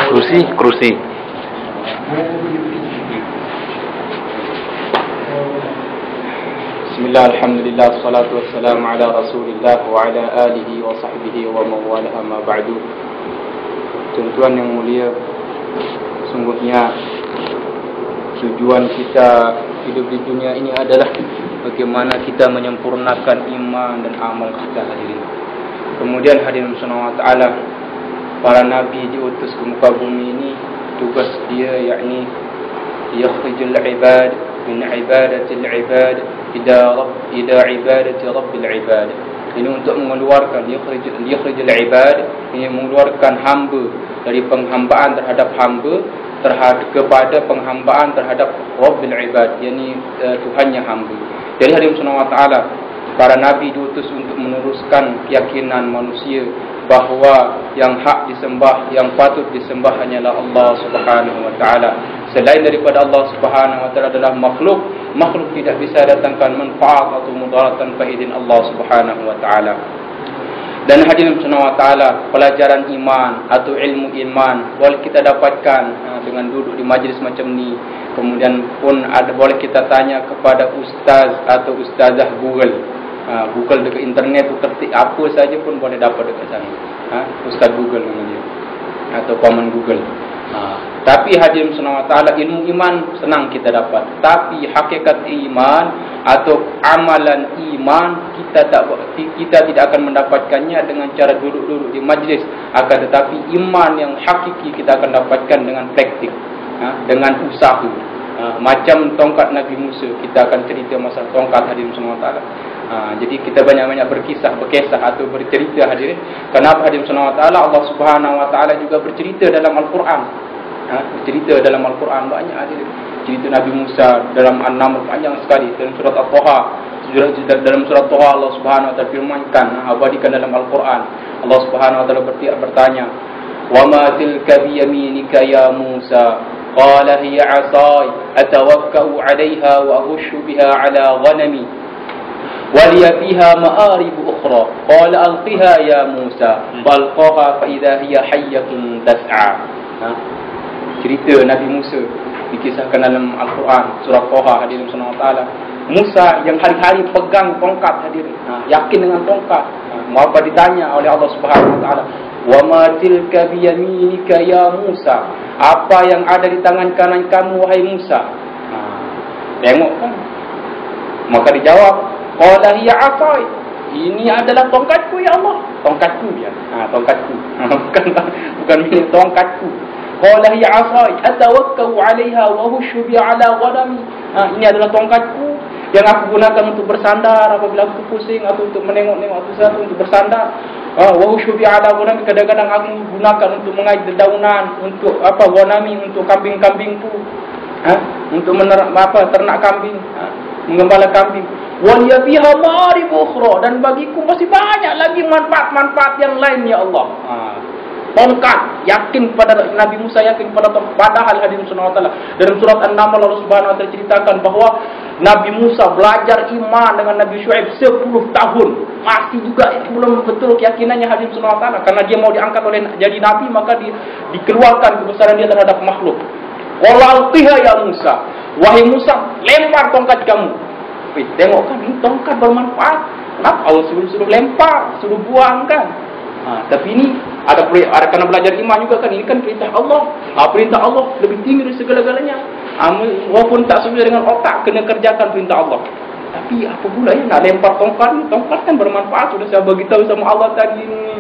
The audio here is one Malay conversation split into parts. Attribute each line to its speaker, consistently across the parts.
Speaker 1: Kursi. Bismillah, alhamdulillah, salatu wassalamu ala rasulillah wa ala alihi wa sahbihi wa mawala amma ba'du. Tuan-tuan yang mulia, sungguhnya tujuan kita hidup di dunia ini adalah bagaimana kita menyempurnakan iman dan amal kita, hadirin. Kemudian hadirin subhanahu wa ta'ala, para nabi diutus ke muka bumi ini, tugas dia yakni yakhrijul ibad min ibadatil ibad ila ibadati rabbil ibad. Ini untuk mengeluarkan yakhrijul ibad, ini mengeluarkan hamba dari penghambaan terhadap hamba kepada penghambaan terhadap rabbil ibad, yakni Tuhannya hamba. Jadi hadirin subhanahu wa ta'ala, para nabi diutus untuk meneruskan keyakinan manusia bahawa yang hak disembah, yang patut disembah hanyalah Allah Subhanahu wa taala. Selain daripada Allah Subhanahu wa taala adalah makhluk tidak bisa datangkan manfaat atau mudaratan kepada Allah Subhanahu wa taala. Dan hadirin subhanahu wa taala, pelajaran iman atau ilmu iman boleh kita dapatkan dengan duduk di majlis macam ni. Kemudian pun boleh kita tanya kepada ustaz atau ustazah Google. Google dekat internet tu ketik apa saja pun boleh dapat dekat sana. Ustaz Google namanya, atau paman Google. Tapi hadirin subhanahu wa ta'ala, ilmu iman senang kita dapat. Tapi hakikat iman atau amalan iman kita tidak akan mendapatkannya dengan cara duduk-duduk di majlis. Akan tetapi iman yang hakiki kita akan dapatkan dengan praktik, dengan usaha. Macam tongkat Nabi Musa, kita akan cerita masalah tongkat hadirin subhanahu wa ta'ala. Jadi kita banyak-banyak berkisah atau bercerita hadirin. Kenapa hadirin subhanahu wa ta'ala? Allah Subhanahu wa ta'ala juga bercerita dalam Al-Quran. Bercerita dalam Al-Quran banyak hadirin. Cerita Nabi Musa dalam An-Naml panjang sekali. Dalam surat At-Taha, dalam surat Taha Allah Subhanahu wa ta'ala firmankan, abadikan dalam Al-Quran. Allah Subhanahu wa ta'ala bertanya, "Wa ma tilka bi yaminika ya Musa?" Qala hiya 'asai atawakkau 'alayha wa ahushu biha 'ala ghanami wa liya fiha ma'arib ukhra. Qala alqiha ya Musa. Falqaha fa idha hiya hayyatun tas'a. Cerita Nabi Musa dikisahkan dalam Al-Quran surah Taha, hadirin subhanahu wa ta'ala. Musa yang hari-hari pegang tongkat, hadirin, yakin dengan tongkat. Maka ditanya oleh Allah Subhanahu wa ta'ala, "Wa ma tilka bi yaminika ya Musa?" Apa yang ada di tangan kanan kamu wahai Musa? Tengok kan. Maka dijawab, "Qala hiya 'asai." Ini adalah tongkatku ya Allah. Tongkatku ya. Tongkatku. Bukan milik tongkatku. Qala hiya 'asai atawakkau 'alayha wa hushu bi 'ala ghanami. Ini adalah tongkatku yang aku gunakan untuk bersandar apabila aku pusing atau untuk menengok-nengok sesuatu, untuk bersandar. Wa hushu bi 'ala ghanami, kadang-kadang aku gunakan untuk mengait dedaunan untuk ghanami, untuk kambing-kambingku. Untuk ternak kambing, mengembala kambing. Wa liya fiha ma'arib ukhra, dan bagiku masih banyak lagi manfaat-manfaat yang lain ya Allah. Tongkat, yakin pada Nabi Musa, yakin pada tongkat. Padahal hadirin subhanahu wa ta'ala, dalam surat An-Naml Allah Subhanahu wa ta'ala ceritakan bahawa Nabi Musa belajar iman dengan Nabi Syuaib 10 tahun. Masih juga belum betul keyakinannya hadirin subhanahu wa ta'ala. Karena dia mau diangkat oleh jadi Nabi, maka dikeluarkan kebesaran dia terhadap makhluk. Qala alqiha ya Musa. Wahai Musa, lempar tongkat kamu. Tengok kan, ini tongkat bermanfaat. Kenapa Allah suruh lempar, suruh buang kan? Tapi ini ada karena belajar iman juga kan. Ini kan perintah Allah. Perintah Allah lebih tinggi dari segala-galanya. Walaupun tak sesuai dengan otak, kena kerjakan perintah Allah. Tapi apa pula ya nak lempar tongkat ni? Tongkat kan bermanfaat. Sudah saya beritahu sama Allah tadi ni.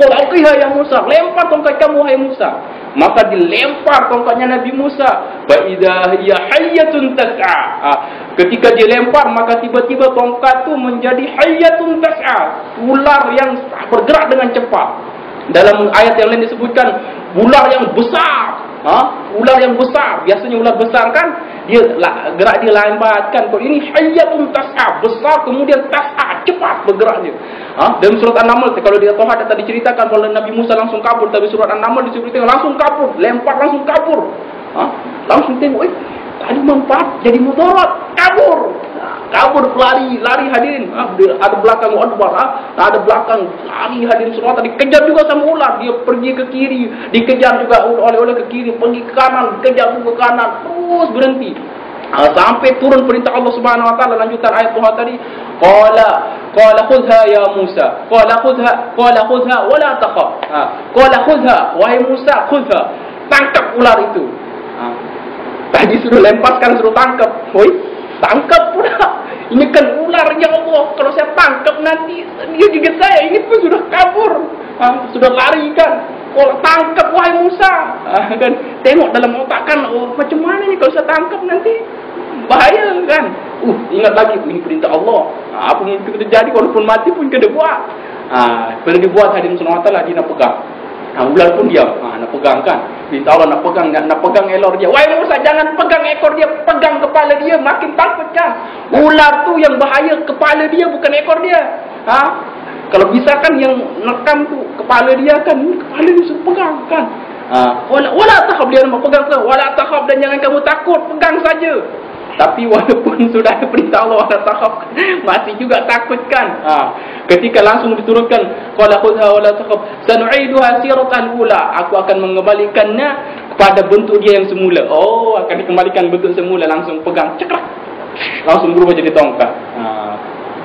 Speaker 1: Qul alqiha ya Musa. Lempar tongkat kamu wahai Musa. Maka dilempar tongkatnya Nabi Musa. Fa idza hiya hayyatun tas'a. Ketika dia lempar, maka tiba-tiba tongkat tu menjadi hayyatun tas'a, ular yang bergerak dengan cepat. Dalam ayat yang lain disebutkan ular yang besar. Ular yang besar. Biasanya ular besar kan dia gerak dia lambatkan. Kalau ini hayyatun tas'a, besar kemudian tas'a, cepat bergerak dia. Dalam surat An-Naml, kalau dia Taha tadi diceritakan kalau Nabi Musa langsung kabur, tapi surat An-Naml disebutkan langsung kabur, lempar langsung kabur. Langsung tengok, tadi manfaat jadi mudarat, kabur.
Speaker 2: kabur, lari hadirin. Ada belakang adbar, ada belakang, lari hadirin semua. Dikejar juga sama ular. Dia pergi ke kiri, dikejar juga oleh ke kiri, pergi ke kanan, dikejar juga ke kanan, terus berhenti. Sampai turun perintah Allah Subhanahu wa taala, lanjutan ayat Tuhan tadi. Qala khudha ya Musa. Qala khudha wa la takhaf. Qala khudha, wahai Musa, khudha. Tangkap ular itu. Tadi suruh lempar, sekarang suruh tangkap. Woi, tangkap pula. Ini kan ular, ya Allah. Kalau saya tangkap nanti dia gigit saya. Ini pun sudah kabur, sudah lari kan. Kalau tangkap wahai Musa, kan tengok dalam otak kan, macam mana ni kalau saya tangkap nanti bahaya kan. Ingat lagi, ini perintah Allah. Apa yang terjadi, walaupun mati pun kena buat. Bila dibuat hadirin subhanahu wa ta'ala, dia nak pegang. Ular pun diam, nak pegang kan. Minta Allah nak pegang elor dia. Wahai Musa, jangan pegang ekor dia, pegang kepala dia, makin takut kan. Ular tu yang bahaya kepala dia, bukan ekor dia. Kalau bisa kan yang nekam tu kepala dia kan, kepala dia suruh pegang kan. Wala takhaf, dia nak pegang ke, wala takhaf, dan jangan kamu takut, pegang saja. Tapi walaupun sudah ada perintah Allah wala takhaf, masih juga takut kan. Ketika langsung diturunkan qala khudha wala takhaf sanu'iduha siratan ula, aku akan mengembalikannya kepada bentuk dia yang semula. Akan dikembalikan bentuk semula, langsung pegang cekrak, langsung berubah jadi tongkat.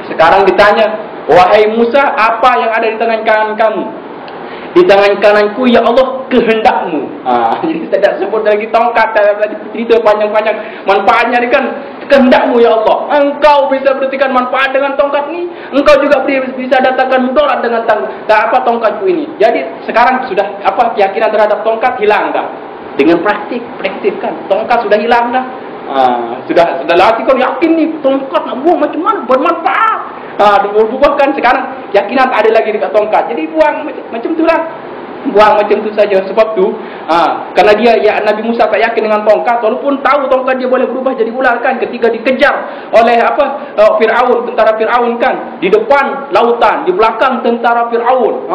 Speaker 2: Sekarang ditanya, wahai Musa, apa yang ada di tangan kanan kamu? Di tangan kananku, ya Allah, kehendakmu. Jadi tidak sebut lagi tongkat, tadi cerita panjang-panjang manfaatnya ni kan. Kehendakmu ya Allah, engkau bisa berikan manfaat dengan tongkat ni, engkau juga bisa datangkan mudarat dengan tongkatku ini. Jadi sekarang sudah keyakinan terhadap tongkat hilang dah. Dengan praktik kan, tongkat sudah hilang dah. Sudah latih kau yakin ni tongkat nak buang macam mana bermanfaat. Dibuang-buangkan, sekarang yakinan tak ada lagi dekat tongkat. Jadi buang macam tu lah. Buang macam tu saja. Sebab tu karena Nabi Musa tak yakin dengan tongkat, walaupun tahu tongkat dia boleh berubah jadi ular kan. Ketika dikejar oleh Fir'aun, tentara Fir'aun kan, di depan lautan, di belakang tentara Fir'aun,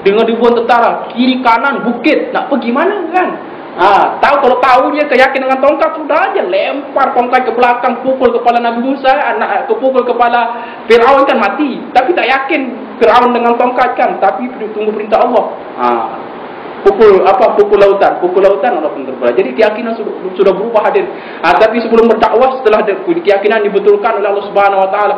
Speaker 2: dengan ribuan tentara, kiri kanan bukit, nak pergi mana kan. Kalau tahu dia keyakin dengan tongkat, sudah aja lempar tongkat ke belakang, pukul kepala Nabi Musa, pukul kepala Fir'aun kan mati. Tapi tak yakin Fir'aun dengan tongkat kan, tapi tunggu perintah Allah. Pukul lautan Allah pun terbelah. Jadi keyakinan sudah berubah hadir. Tapi sebelum berdakwah, setelah keyakinan dibetulkan oleh Allah Subhanahu wa taala,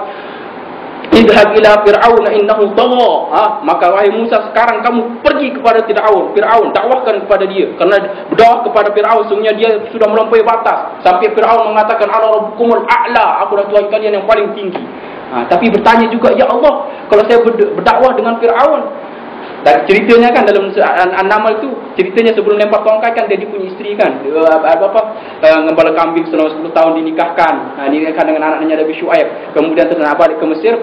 Speaker 2: idhab ila fir'aun innahu tagha. Maka wahai Musa, sekarang kamu pergi kepada Fir'aun, dakwahkan kepada dia. Karena berdakwah kepada Fir'aun, sungguhnya dia sudah melampaui batas. Sampai Fir'aun mengatakan ana rabbukumul a'la, aku adalah Tuhan kalian yang paling tinggi. Tapi bertanya juga, ya Allah, kalau saya berdakwah dengan Fir'aun. Dan ceritanya kan dalam An-Naml itu, ceritanya sebelum lempar tongkat kan, dia punya isteri kan, ngembala kambing selama 10 tahun dinikahkan. Dinikahkan dengan anaknya Nabi Syuaib. Kemudian terus balik ke Mesir.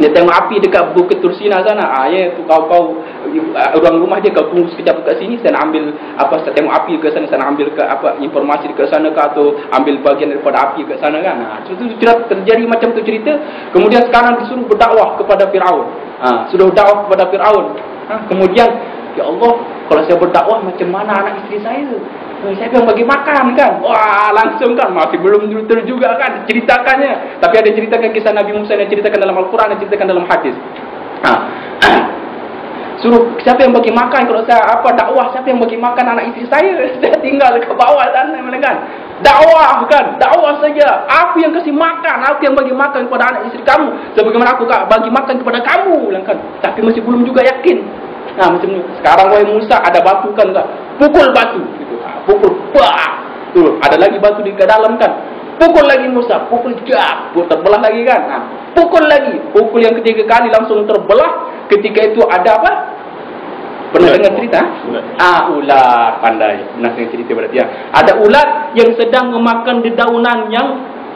Speaker 2: Dia tengok api dekat Bukit Tursina sana. Ya tu kau orang rumah dia, kau tunggu sekejap dekat sini, saya nak ambil saya tengok api ke sana, saya nak ambil ke informasi dekat sana ke, atau ambil bagian daripada api ke sana kan. Itu terjadi macam tu cerita. Kemudian sekarang disuruh berdakwah kepada Fir'aun. Sudah berdakwah kepada Fir'aun. Kemudian, ya Allah, kalau saya berdakwah macam mana anak isteri saya? Saya yang bagi makan kan. Wah, langsung kan, masih belum juga kan ceritakannya. Tapi ada ceritakan kisah Nabi Musa yang ceritakan dalam Al-Quran, yang ceritakan dalam hadis. Suruh siapa yang bagi makan kalau saya dakwah, siapa yang bagi makan anak isteri saya? Saya tinggal ke bawah sana kan. Dakwah kan, dakwah saja. Aku yang kasih makan, aku yang bagi makan kepada anak isteri kamu, sebagaimana aku bagi makan kepada kamu kan. Tapi masih belum juga yakin. Macam ni. Sekarang wahai Musa, ada batu kan, pukul batu gitu. Pukul, tuh ada lagi batu di dalam kan. Pukul lagi Musa, pukul terbelah lagi kan. Pukul lagi, pukul yang ketiga kali langsung terbelah. Ketika itu ada apa? Pernah dengar cerita? Ular, pandai. Pernah dengar cerita berarti ya. Ada ular yang sedang memakan dedaunan yang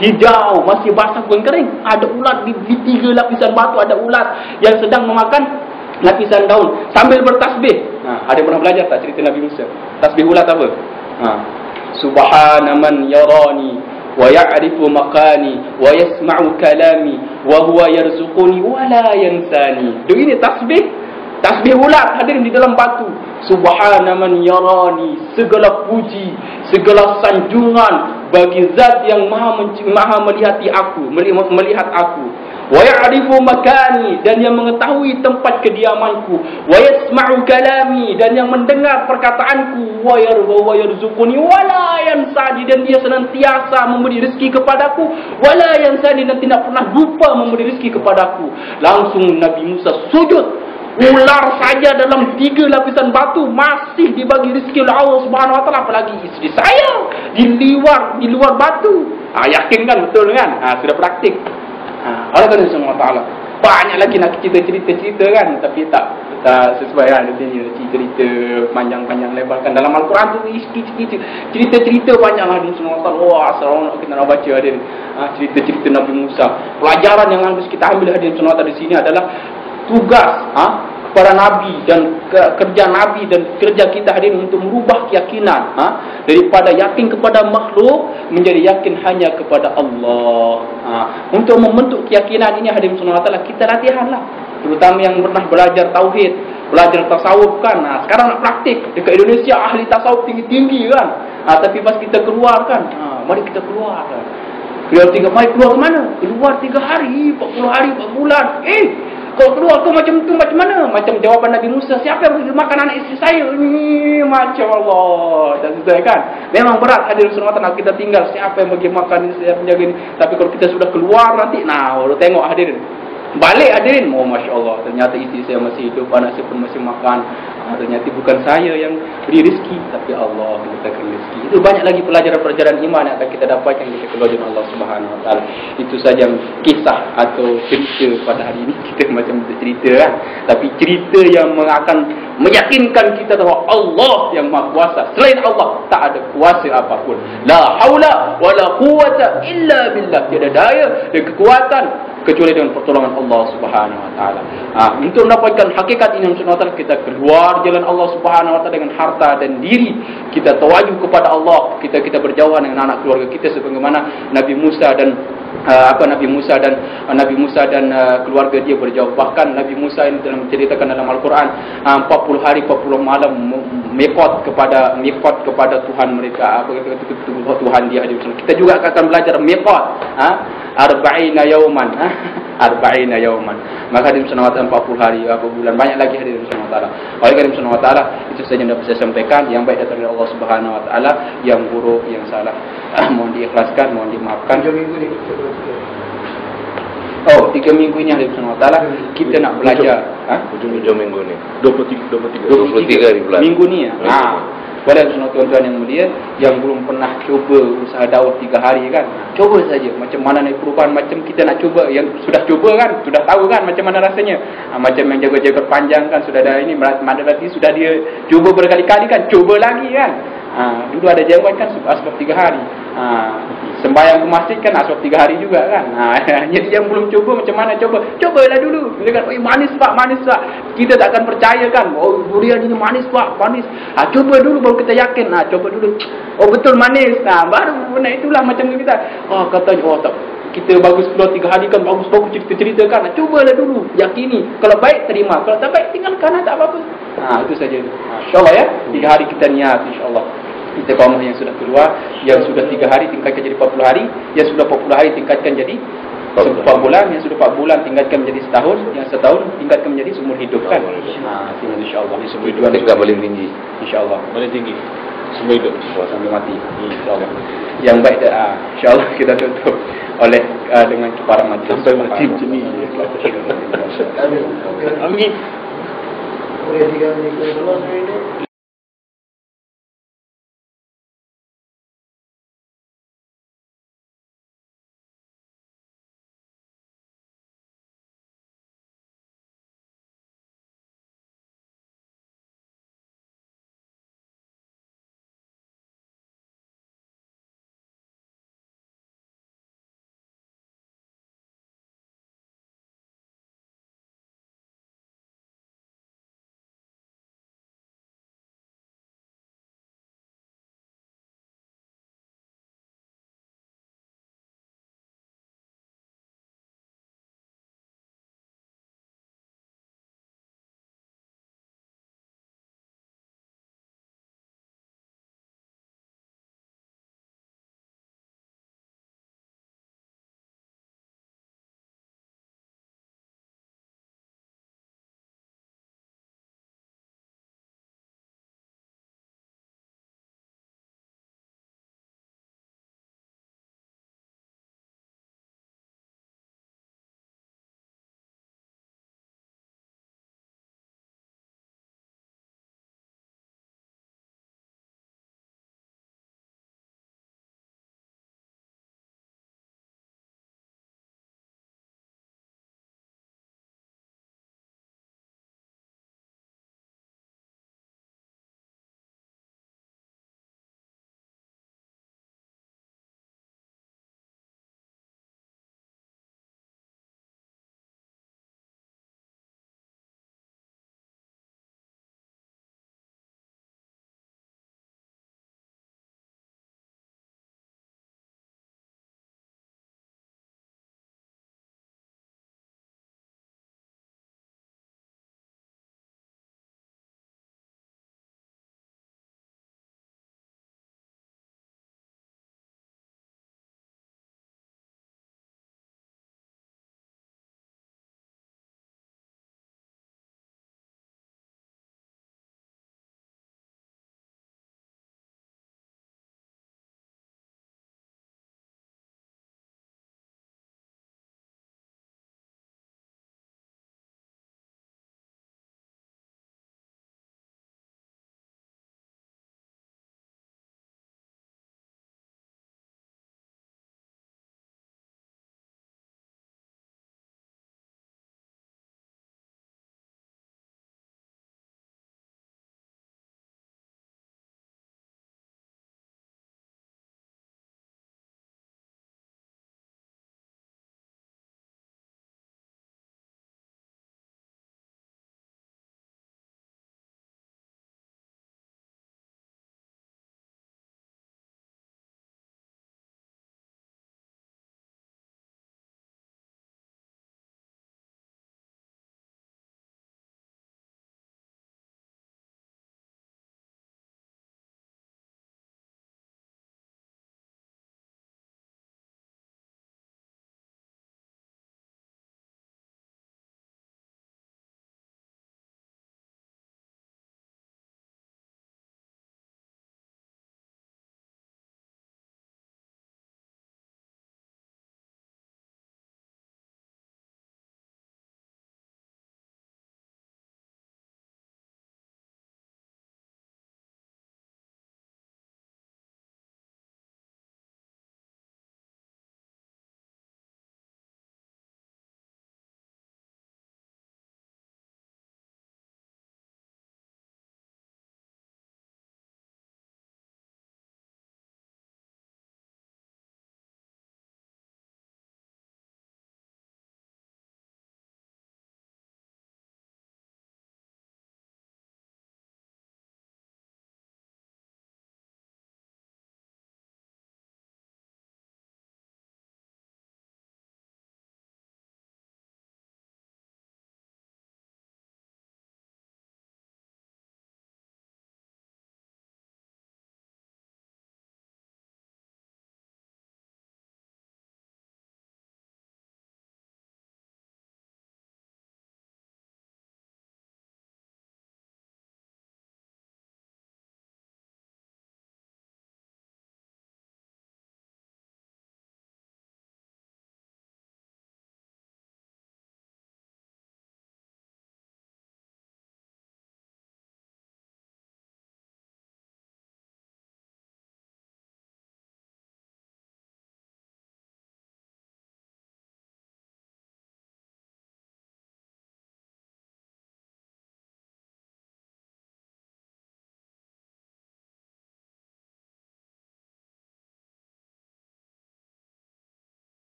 Speaker 2: hijau, masih basah bukan kering. Ada ular di 3 lapisan batu, ada ular yang sedang memakan lapisan daun sambil bertasbih. Ada yang pernah belajar tak cerita Nabi Musa? Tasbih ulat apa? Subhana man yarani wa ya'rifu maqani wa yasma'u kalami wa huwa yarzuquni wa la yansani. Ini tasbih ulat hadirin di dalam batu. Subhana man yarani, segala puji, segala sanjungan bagi zat yang maha melihat aku, wa ya'rifu makani, dan yang mengetahui tempat kediamanku, wa yasma'u kalami, dan yang mendengar perkataanku, wa yarzuquni wa la yansani, dan dia senantiasa memberi rezeki kepadaku, wa la yansani, dan tidak pernah lupa memberi rezeki kepadaku. Langsung Nabi Musa sujud. Ular saja dalam 3 lapisan batu masih dibagi rezeki oleh Allah Subhanahu Wa Taala, apalagi isteri saya di luar batu. Yakin kan, betul kan? Sudah praktik. Allah kan Subhanahu Wa Taala. Banyak lagi nak cerita kan, tapi tak sesuai kan. Cerita panjang lebar kan. Dalam Al-Quran tu cerita panjang Allah Subhanahu Wa Taala. Wah, asal kita nak baca hadirin. Cerita Nabi Musa. Pelajaran yang harus kita ambil hadirin Subhanahu Wa Taala di sini adalah tugas para nabi dan kerja nabi dan kerja kita hadirin untuk merubah keyakinan daripada yakin kepada makhluk menjadi yakin hanya kepada Allah. Untuk membentuk keyakinan ini hadirin subhanahu wa taala, kita latihanlah, terutama yang pernah belajar tauhid, belajar tasawuf kan. Sekarang nak praktik dekat Indonesia, ahli tasawuf tinggi-tinggi kan. Tapi pas kita keluar kan, mari kita keluar kan. Mari keluar ke mana? Keluar 3 hari, 40 hari, 4 bulan. Kalau keluar kau macam tu, macam mana? Macam jawapan Nabi Musa, siapa yang boleh makan anak isteri saya? Macam Allah. Dan selesai kan? Memang berat hadirin subhanahu wa taala kita tinggal, siapa yang bagi makan, siapa yang jaga ni. Tapi kalau kita sudah keluar nanti, baru tengok hadirin. Balik hadirin, Masya Allah, ternyata isteri saya masih hidup, anak saya pun masih makan. Ternyata bukan saya yang beri rezeki, tapi Allah yang letakkan rezeki. Itu banyak lagi pelajaran-pelajaran iman yang akan kita dapatkan kita keluar dari Allah Subhanahu Wa Taala. Itu saja kisah atau cerita pada hari ini. Kita macam cerita kan, tapi cerita yang akan meyakinkan kita bahawa Allah yang Maha Kuasa. Selain Allah tak ada kuasa apapun. La haula wala quwwata illa billah. Tiada daya dan kekuatan kecuali dengan pertolongan Allah Subhanahu Wa Taala. Untuk mendapatkan hakikat ini Subhanahu Wa Taala, kita keluar jalan Allah Subhanahu Wa Taala dengan harta dan diri. Kita tawajuh kepada Allah. Kita berjauhan dengan anak keluarga kita sebagaimana Nabi Musa dan Nabi Musa dan keluarga dia berjauh. Bahkan Nabi Musa ini dalam ceritakan dalam Al-Quran 40 hari 40 malam miqat kepada Tuhan mereka. Tuhan dia. Kita juga akan belajar miqat. Arba'ina yauman. Arba'ina yauman. Maka hadirin subhanahu wa ta'ala 40 hari, berapa bulan, banyak lagi hadirin subhanahu wa ta'ala. Oleh hadirin subhanahu wa ta'ala, itu saja yang dapat saya sampaikan. Yang baik datang dari Allah Subhanahu wa ta'ala, yang buruk, yang salah mohon diikhlaskan, mohon dimaafkan.
Speaker 3: 3 minggu ni
Speaker 2: 3 minggu ini hadirin subhanahu wa ta'ala kita nak belajar.
Speaker 4: 7 minggu ni. 23 hari bulan.
Speaker 2: Minggu ni pada tuan-tuan yang mulia yang belum pernah cuba usaha dakwah 3 hari kan, cuba saja macam mana naik perubahan. Macam kita nak cuba, yang sudah cuba kan, sudah tahu kan macam mana rasanya. Macam yang jaga-jaga panjang kan, sudah ada ini, berarti sudah dia cuba berkali-kali kan, cuba lagi kan. Dulu ada jawaban kan asbab 3 hari. Sembahyang ke masjid kan asbab 3 hari juga kan. Jadi yang belum cuba macam mana cobalah dulu. Dia kata, manis pak. Kita tak akan percaya kan. Durian ini manis pak, manis. Coba dulu baru kita yakin. Coba dulu. Betul manis. Baru itulah macam kita. Katanya tak. Kita bagus keluar 3 hari kan, bagus cerita kan. Cubalah dulu, yakini. Kalau baik terima, kalau tak baik tinggalkan, tak apa-apa. Itu saja. InsyaAllah ya, 3 hari kita niat insyaAllah. Kita kaum yang sudah keluar, yang sudah 3 hari tingkatkan jadi 40 hari, yang sudah 40 hari tingkatkan jadi 4 bulan, yang sudah 4 bulan tingkatkan menjadi setahun, yang setahun tingkatkan menjadi seumur hidup kan. InsyaAllah. Ini seumur hidup
Speaker 4: tingkat paling tinggi.
Speaker 2: InsyaAllah.
Speaker 4: Paling tinggi seumur hidup
Speaker 2: sampai mati. InsyaAllah. Yang baik insyaAllah kita tutup oleh dengan kepada majlis
Speaker 4: sampai mati macam ni.
Speaker 3: Amin. Boleh 3 minggu